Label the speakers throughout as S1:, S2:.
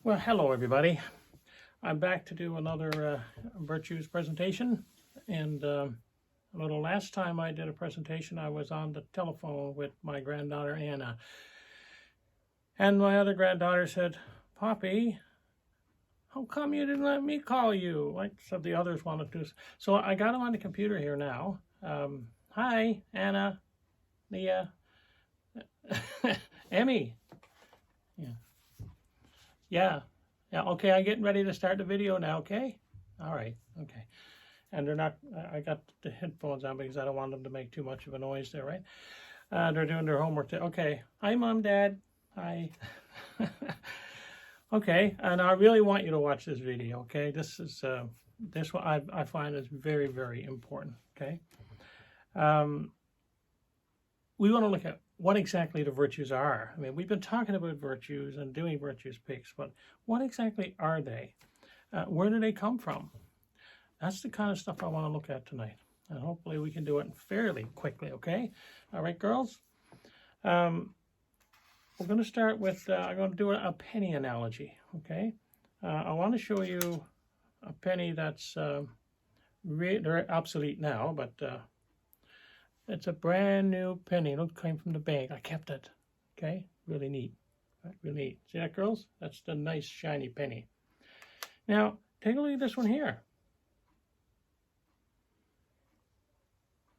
S1: Well, hello everybody. I'm back to do another virtues presentation. And a little last time I did a presentation, I was on the telephone with my granddaughter Anna. And my other granddaughter said, "Poppy, how come you didn't let me call you?" Like some of the others wanted to. So I got them on the computer here now. Hi, Anna, Leah, Emmy. Yeah. Yeah. Yeah, okay, I'm getting ready to start the video now, okay? All right, okay. And they're not, I got the headphones on because I don't want them to make too much of a noise there, right? They're doing their homework. Okay, hi, Mom, Dad. Hi. Okay, and I really want you to watch this video, okay? This is, this one I find is very, very important, okay? We want to look at what exactly the virtues are. I mean, we've been talking about virtues and doing virtues picks, but what exactly are they? Where do they come from? That's the kind of stuff I want to look at tonight. And hopefully we can do it fairly quickly, okay? All right, girls? We're going to start with, I'm going to do a penny analogy, okay? I want to show you a penny that's they're obsolete now, but it's a brand new penny. It came from the bank. I kept it. Okay, really neat. Really neat. See that, girls? That's the nice shiny penny. Now, take a look at this one here.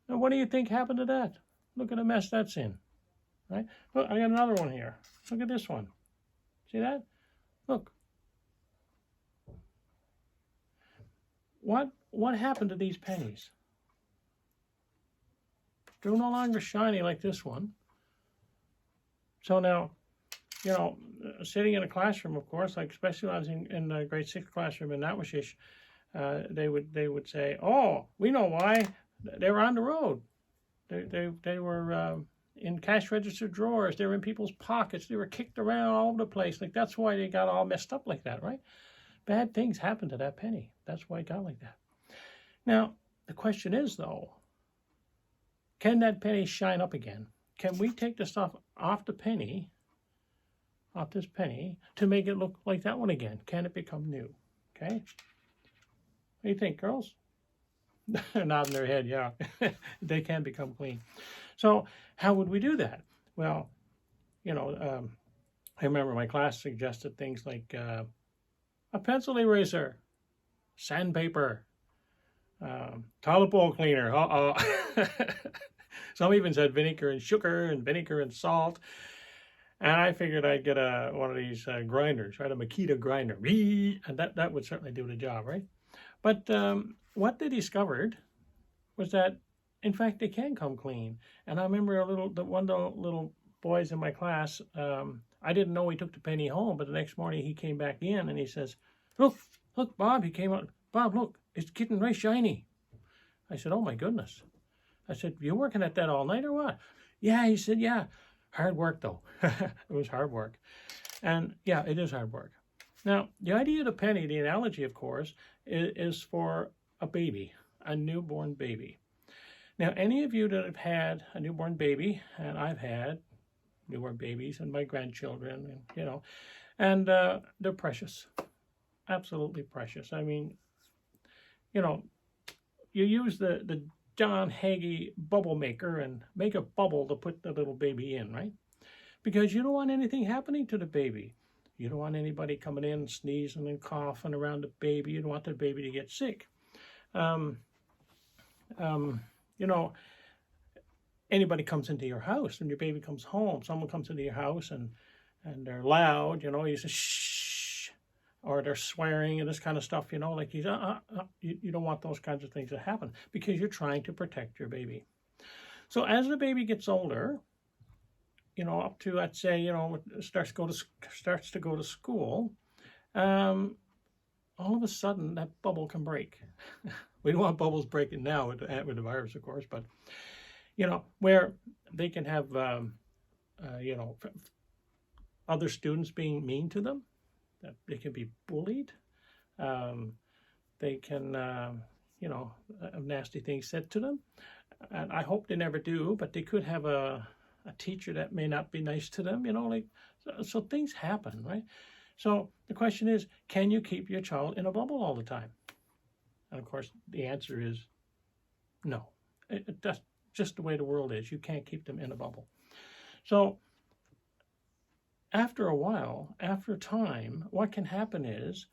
S1: Now, what do you think happened to that? Look at the mess that's in. Right? Look, I got another one here. Look at this one. See that? Look. What happened to these pennies? They're no longer shiny like this one. So now, you know, sitting in a classroom, of course, like especially when I was in the grade 6 classroom in Natwashish, they would say, "Oh, we know why. They were on the road. They were in cash register drawers. They were in people's pockets. They were kicked around all over the place. Like that's why they got all messed up like that, right? Bad things happened to that penny. That's why it got like that." Now, the question is, though, can that penny shine up again? Can we take the stuff off the penny, off this penny, to make it look like that one again? Can it become new? Okay? What do you think, girls? They're nodding their head, yeah. They can become clean. So how would we do that? Well, you know, I remember my class suggested things like a pencil eraser, sandpaper, toilet bowl cleaner. Some even said vinegar and sugar and vinegar and salt. And I figured I'd get one of these grinders, right? A Makita grinder. And that would certainly do the job, right? But what they discovered was that, in fact, they can come clean. And I remember one of the little boys in my class, I didn't know he took the penny home, but the next morning he came back in and he says, look, Bob, he came out. Bob, look, it's getting very shiny. I said, oh my goodness. I said, you working at that all night or what? Yeah, he said, yeah. Hard work though. It was hard work. And yeah, it is hard work. Now, the idea of the penny, the analogy, of course, is for a baby, a newborn baby. Now, any of you that have had a newborn baby, and I've had newborn babies and my grandchildren, and, you know, and they're precious, absolutely precious. I mean, you know, you use the John Hagee bubble maker and make a bubble to put the little baby in, right? Because you don't want anything happening to the baby. You don't want anybody coming in sneezing and coughing around the baby. You don't want the baby to get sick. You know, anybody comes into your house and your baby comes home, someone comes into your house and they're loud, you know, you say, shh, or they're swearing and this kind of stuff, you know, like you don't want those kinds of things to happen because you're trying to protect your baby. So as the baby gets older, you know, up to, let's say, you know, starts to go to school, all of a sudden that bubble can break. We don't want bubbles breaking now with the virus, of course, but, you know, where they can have, you know, other students being mean to them. They can be bullied. They can, you know, have nasty things said to them. And I hope they never do, but they could have a teacher that may not be nice to them, you know, like, so things happen, right? So the question is, can you keep your child in a bubble all the time? And of course, the answer is no. That's just the way the world is. You can't keep them in a bubble. So after a while, after time, what can happen is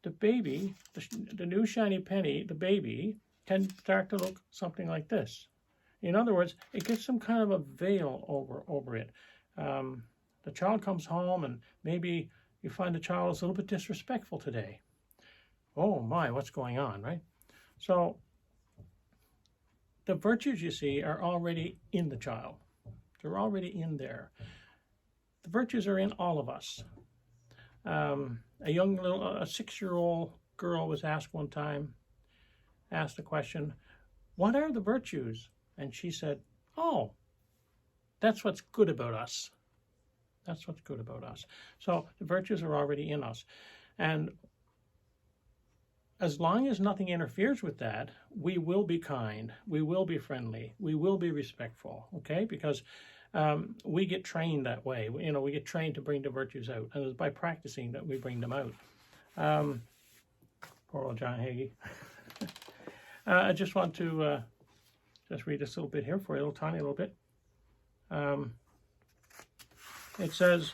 S1: the baby, the new shiny penny, the baby, can start to look something like this. In other words, it gets some kind of a veil over it. The child comes home and maybe you find the child is a little bit disrespectful today. Oh my, what's going on, right? So the virtues, you see, are already in the child. They're already in there. The virtues are in all of us. A 6-year-old girl was asked one time, asked a question, what are the virtues? And she said, oh, that's what's good about us. That's what's good about us. So the virtues are already in us. And as long as nothing interferes with that, we will be kind, we will be friendly, we will be respectful, okay? Because we get trained that way. We get trained to bring the virtues out. And it's by practicing that we bring them out. Poor old John Hagee. I just want to just read this little bit here for you, a little tiny little bit. It says,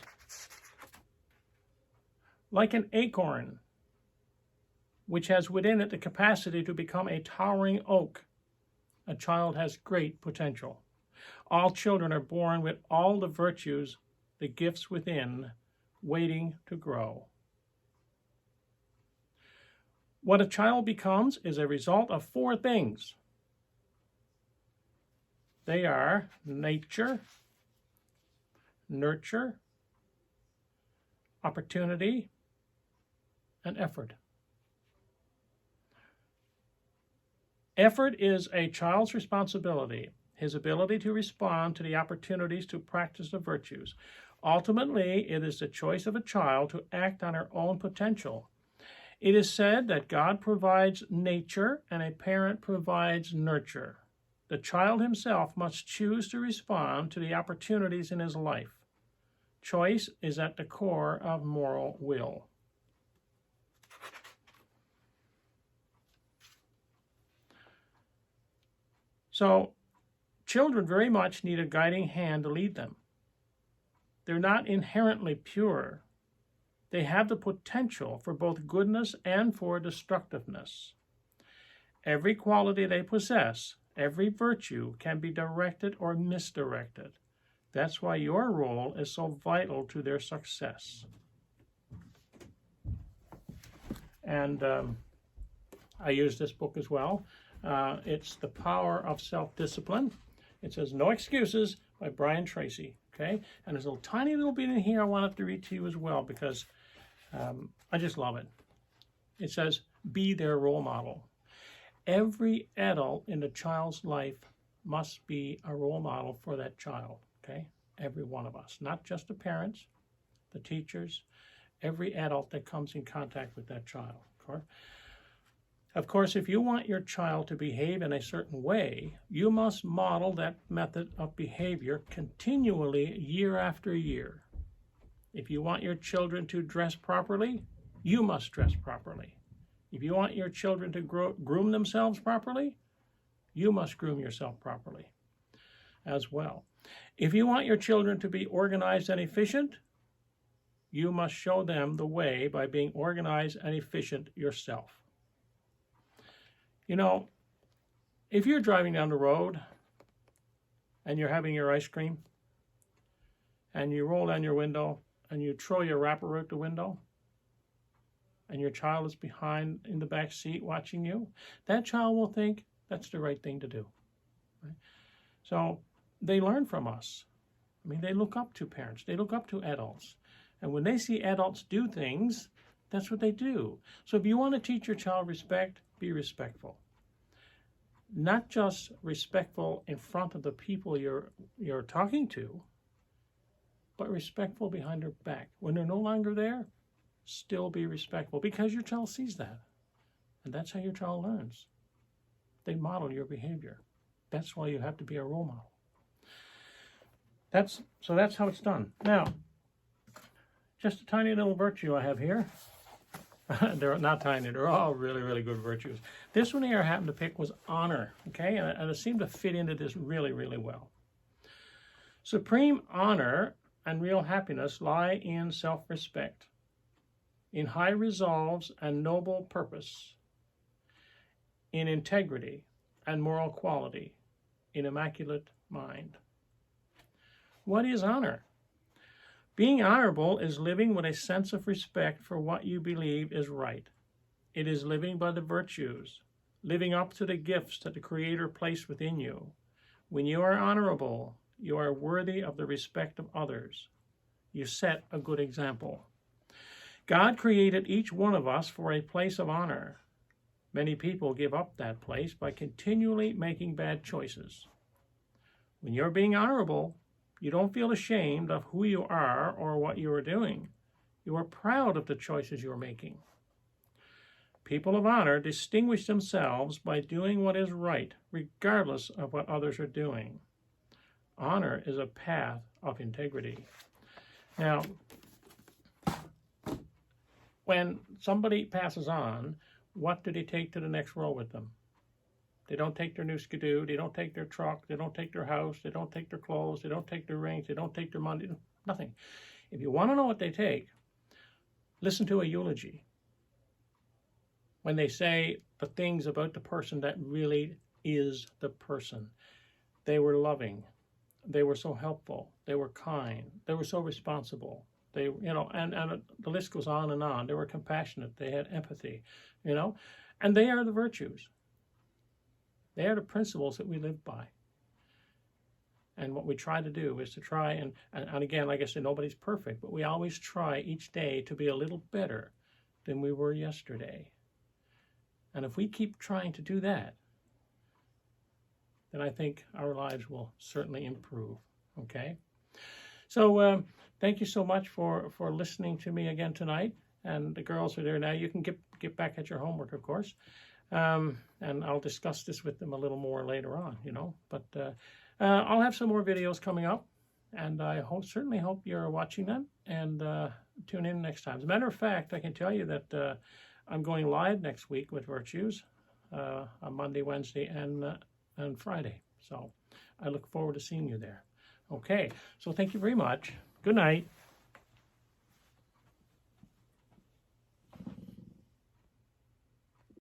S1: like an acorn, which has within it the capacity to become a towering oak, a child has great potential. All children are born with all the virtues, the gifts within, waiting to grow. What a child becomes is a result of 4 things. They are nature, nurture, opportunity, and effort. Effort is a child's responsibility, his ability to respond to the opportunities to practice the virtues. Ultimately, it is the choice of a child to act on her own potential. It is said that God provides nature and a parent provides nurture. The child himself must choose to respond to the opportunities in his life. Choice is at the core of moral will. So, children very much need a guiding hand to lead them. They're not inherently pure. They have the potential for both goodness and for destructiveness. Every quality they possess, every virtue, can be directed or misdirected. That's why your role is so vital to their success. And I use this book as well. It's The Power of Self-Discipline. It says No Excuses by Brian Tracy. Okay, and there's a tiny little bit in here I wanted to read to you as well because I just love it. It says, be their role model. Every adult in the child's life must be a role model for that child, okay? Every one of us, not just the parents, the teachers, every adult that comes in contact with that child, okay? Of course, if you want your child to behave in a certain way, you must model that method of behavior continually year after year. If you want your children to dress properly, you must dress properly. If you want your children to groom themselves properly, you must groom yourself properly as well. If you want your children to be organized and efficient, you must show them the way by being organized and efficient yourself. You know, if you're driving down the road and you're having your ice cream and you roll down your window and you throw your wrapper out the window and your child is behind in the back seat watching you, that child will think that's the right thing to do. Right? So they learn from us. I mean, they look up to parents. They look up to adults. And when they see adults do things, that's what they do. So if you want to teach your child respect, be respectful. Not just respectful in front of the people you're talking to, but respectful behind their back. When they're no longer there, still be respectful because your child sees that. And that's how your child learns. They model your behavior. That's why you have to be a role model. That's how it's done. Now, just a tiny little virtue I have here. They're not tiny, they're all really, really good virtues. This one here I happened to pick was honor, okay? And it seemed to fit into this really, really well. Supreme honor and real happiness lie in self-respect, in high resolves and noble purpose, in integrity and moral quality, in immaculate mind. What is honor? Being honorable is living with a sense of respect for what you believe is right. It is living by the virtues, living up to the gifts that the Creator placed within you. When you are honorable, you are worthy of the respect of others. You set a good example. God created each one of us for a place of honor. Many people give up that place by continually making bad choices. When you're being honorable, you don't feel ashamed of who you are or what you are doing. You are proud of the choices you're making. People of honor distinguish themselves by doing what is right, regardless of what others are doing. Honor is a path of integrity. Now, when somebody passes on, what do they take to the next world with them? They don't take their new skidoo, they don't take their truck, they don't take their house, they don't take their clothes, they don't take their rings, they don't take their money, nothing. If you want to know what they take, listen to a eulogy. When they say the things about the person that really is the person. They were loving. They were so helpful. They were kind. They were so responsible. They, and the list goes on and on. They were compassionate. They had empathy, and they are the virtues. They are the principles that we live by. And what we try to do is to try and again, like I said, nobody's perfect, but we always try each day to be a little better than we were yesterday. And if we keep trying to do that, then I think our lives will certainly improve, okay? So thank you so much for listening to me again tonight. And the girls are there now. You can get back at your homework, of course. And I'll discuss this with them a little more later on, But I'll have some more videos coming up. And I certainly hope you're watching them and tune in next time. As a matter of fact, I can tell you that I'm going live next week with Virtues on Monday, Wednesday, and Friday. So I look forward to seeing you there. Okay, so thank you very much. Good night.